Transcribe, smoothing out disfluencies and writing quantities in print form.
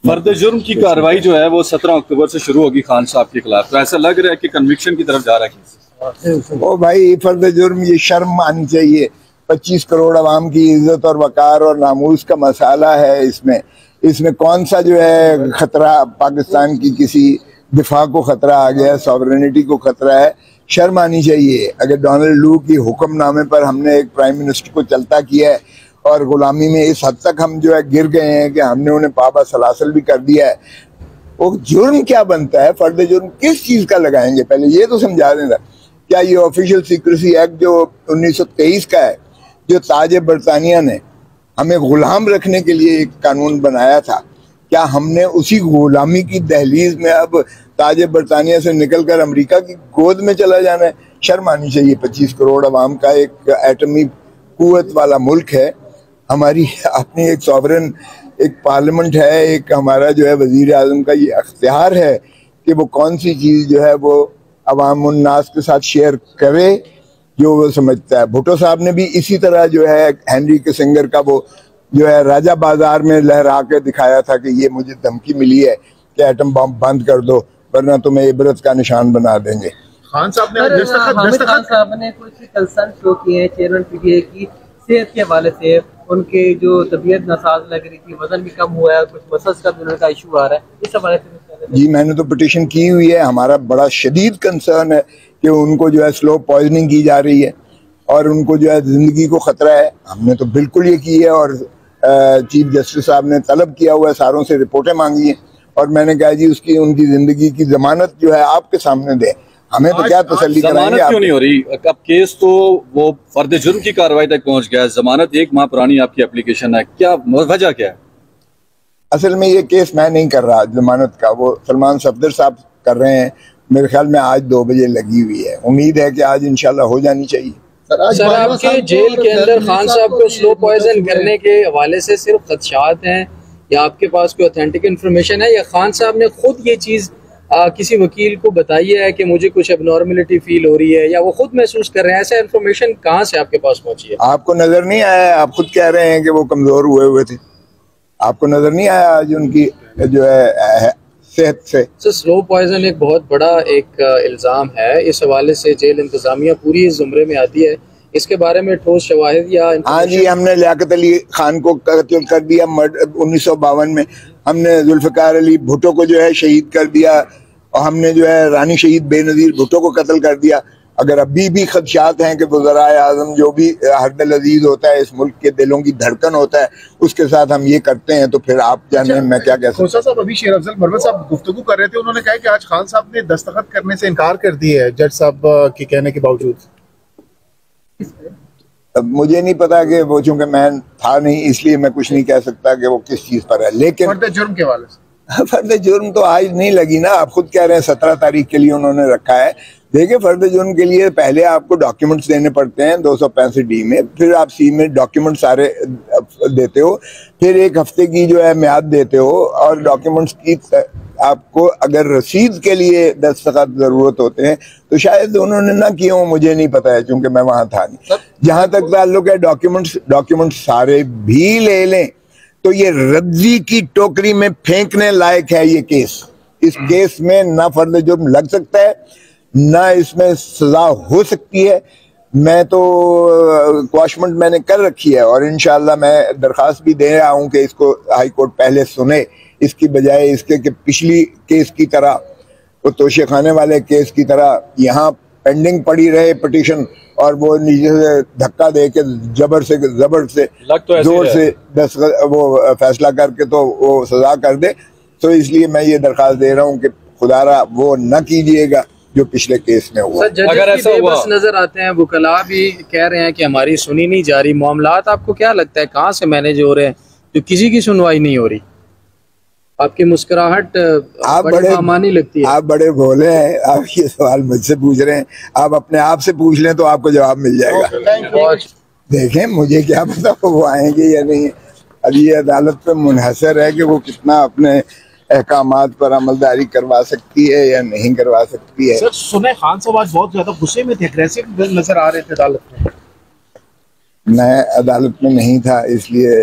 فرد جرم کی کارروائی جو ہے وہ 17 اکتوبر سے شروع ہوگی خان صاحب کے خلاف، تو ایسا لگ رہا ہے کہ کنوکشن کی طرف جا رہا ہے۔ او بھائی فرد جرم یہ شرم آنی چاہیے، 25 کروڑ عوام کی عزت اور وقار اور ناموس کا مسئلہ ہے اس میں کون سا جو ہے خطرہ پاکستان کی کسی دفاع کو خطرہ آ گیا ہے، سوورنٹی کو خطرہ ہے، شرم آنی چاہیے۔ اگر ڈونلڈ لو کی حکم نامے پر ہم نے ایک پرائم منسٹر کو چلتا کیا ہے اور غلامی میں اس حد تک ہم جو ہے گر گئے ہیں کہ ہم نے انہیں پابا سلاسل بھی کر دیا ہے، وہ جرم کیا بنتا ہے؟ فرد جرم کس چیز کا لگائیں گے؟ پہلے یہ تو سمجھا دیں گا۔ کیا یہ آفیشیل سیکریسی ایکٹ جو 1923 کا ہے، جو تاج برطانیہ نے ہمیں غلام رکھنے کے لیے ایک قانون بنایا تھا، کیا ہم نے اسی غلامی کی دہلیز میں اب تاج برطانیہ سے نکل کر امریکہ کی گود میں چلا جانا ہے؟ شرم آنی چاہیے۔ 25 کروڑ عوام کا ایک ایٹمی قوت والا ملک ہے، ہماری اپنی ایک سوورن ایک پارلیمنٹ ہے، ایک ہمارا جو ہے وزیر اعظم کا یہ اختیار ہے کہ وہ کون سی چیز جو ہے وہ عوام الناس کے ساتھ شیئر کرے جو وہ سمجھتا ہے۔ بھٹو صاحب نے بھی اسی طرح جو ہے ہینری کسنگر کا وہ جو ہے راجہ بازار میں لہرا کے دکھایا تھا کہ یہ مجھے دھمکی ملی ہے کہ ایٹم بم بند کر دو ورنہ تمہیں عبرت کا نشان بنا دیں گے۔ خان صاحب نے کچھ کنسرن شو کیے ہیں چیئرمین پی ٹی آئی کی صحت کے حوالے سے، ان کے جو طبیعت ناساز لگ رہی تھی، وزن بھی کم ہوا ہے، کچھ مسلس کا بھی ان کا ایشو آ رہا ہے، اس حوالے سے جی میں نے تو پٹیشن کی ہوئی ہے۔ ہمارا بڑا شدید کنسرن ہے کہ ان کو جو ہے سلو پوائزننگ کی جا رہی ہے اور ان کو جو ہے زندگی کو خطرہ ہے۔ ہم نے تو بالکل یہ کی ہے اور چیف جسٹس صاحب نے طلب کیا ہوا ہے، ساروں سے رپورٹیں مانگی ہیں اور میں نے کہا جی ان کی زندگی کی ضمانت جو ہے آپ کے سامنے دیں، ہمیں تو کیا تسلی کرائیں گے۔ ضمانت کیوں نہیں ہو رہی؟ اب کیس تو وہ فرد جرم کی کارروائی تک پہنچ گیا ہے، ضمانت 1 ماہ پرانی آپ کی اپلیکیشن ہے، کیا وجہ کیا ہے؟ اصل میں یہ کیس میں نہیں کر رہا ضمانت کا، وہ سلمان صفدر صاحب کر رہے ہیں، میرے خیال میں آج 2 بجے لگی ہوئی ہے، امید ہے کہ آج انشاءاللہ ہو جانی چاہیے۔ سر آپ کے جیل کے اندر خان صاحب کو سلو پوائزن کرنے کے حوالے سے صرف خدشات ہیں یا آپ کے پاس کوئی اوتھینٹک انفارمیشن ہے، یا خان صاحب نے خود یہ چیز کسی وکیل کو بتائی ہے کہ مجھے کچھ اب نارملٹی فیل ہو رہی ہے، یا وہ خود محسوس کر رہے ہیں؟ ایسا انفارمیشن کہاں سے آپ کے پاس پہنچی ہے؟ آپ کو نظر نہیں آیا؟ آپ خود کہہ رہے ہیں کہ وہ کمزور ہوئے تھے، آپ کو نظر نہیں آیا آج ان کی جو ہے صحت سے؟ سلو پوائزن ایک بہت بڑا ایک الزام ہے، اس حوالے سے جیل انتظامیہ پوری اس زمرے میں آتی ہے، اس کے بارے میں ٹھوس شواہد یا ہاں جی، ہم نے لیاقت علی خان کو قتل کر دیا 1952 میں، ہم نے ذوالفقار علی بھٹو کو جو ہے شہید کر دیا اور ہم نے جو ہے رانی شہید بے نظیر بھٹو کو قتل کر دیا۔ اگر ابھی بھی خدشات ہیں کہ وزرائے اعظم جو بھی ہر دل عزیز ہوتا ہے، اس ملک کے دلوں کی دھڑکن ہوتا ہے، اس کے ساتھ ہم یہ کرتے ہیں تو پھر آپ جانیں میں کیا کہہ سکتا ہوں۔ صاحب ابھی شیر افضل مروت صاحب گفتگو کر رہے تھے، انہوں نے کہا کہ آج خان صاحب نے دستخط کرنے سے انکار کر دیا ہے جج صاحب کے کہنے کے باوجود۔ اب مجھے نہیں پتا کہ وہ چونکہ میں تھا نہیں اس لیے میں کچھ نہیں کہہ سکتا کہ وہ کس چیز پر ہے، لیکن فرد جرم کے حوالے سے فرد جرم تو آج نہیں لگی نا، آپ خود کہہ رہے ہیں 17 تاریخ کے لیے انہوں نے رکھا ہے۔ دیکھیں فرد جرم کے لیے پہلے آپ کو ڈاکیومنٹس دینے پڑتے ہیں 265D میں، پھر آپ C میں ڈاکیومنٹ سارے دیتے ہو، پھر 1 ہفتے کی جو ہے میعاد دیتے ہو، اور ڈاکیومنٹس کی آپ کو اگر رسید کے لیے دستخط ضرورت ہوتے ہیں تو شاید انہوں نے نہ کیے ہوں، مجھے نہیں پتا ہے چونکہ میں وہاں تھا نہیں۔ جہاں تک تعلق ہے ڈاکیومنٹس سارے بھی لے لیں تو یہ رضی کی ٹوکری میں پھینکنے لائق ہے یہ کیس۔ اس کیس میں نہ فرد جرم لگ سکتا ہے نہ اس میں سزا ہو سکتی ہے۔ میں تو کواشمنٹ میں نے کر رکھی ہے اور انشاءاللہ میں درخواست بھی دے رہا ہوں کہ اس کو ہائی کورٹ پہلے سنے، اس کی بجائے اس کے کہ پچھلی کیس کی طرح، وہ توشے خانے والے کیس کی طرح یہاں پینڈنگ پڑی رہے پٹیشن اور وہ نیچے سے دھکا دے کے زبر سے زور سے وہ فیصلہ کر کے تو وہ سزا کر دے۔ تو اس لیے میں یہ درخواست دے رہا ہوں کہ خدا را وہ نہ کیجئے گا جو پچھلے کیس میں ہوا۔ اگر ایسا ہوا نظر آتے ہیں، وکلاء بھی کہہ رہے ہیں کہ ہماری سنی نہیں جا رہی، معاملات آپ کو کیا لگتا ہے کہاں سے مینیج ہو رہے ہیں جو کسی کی سنوائی نہیں ہو رہی؟ آپ کی مسکراہٹ بڑی مامانی لگتی ہے۔ آپ بڑے بھولے ہیں، آپ یہ سوال مجھ سے پوچھ رہے ہیں، آپ اپنے آپ سے پوچھ لیں تو آپ کو جواب مل جائے گا۔ دیکھیں مجھے کیا پتا وہ آئیں گے یا نہیں، اب یہ عدالت پہ منحصر ہے کہ وہ کتنا اپنے احکامات پر عملداری کروا سکتی ہے یا نہیں کروا سکتی ہے۔ سر سنے خان صاحب آج بہت زیادہ غصے میں تھے، اگریسو نظر آ رہے تھے عدالت میں۔ میں عدالت میں نہیں تھا اس لیے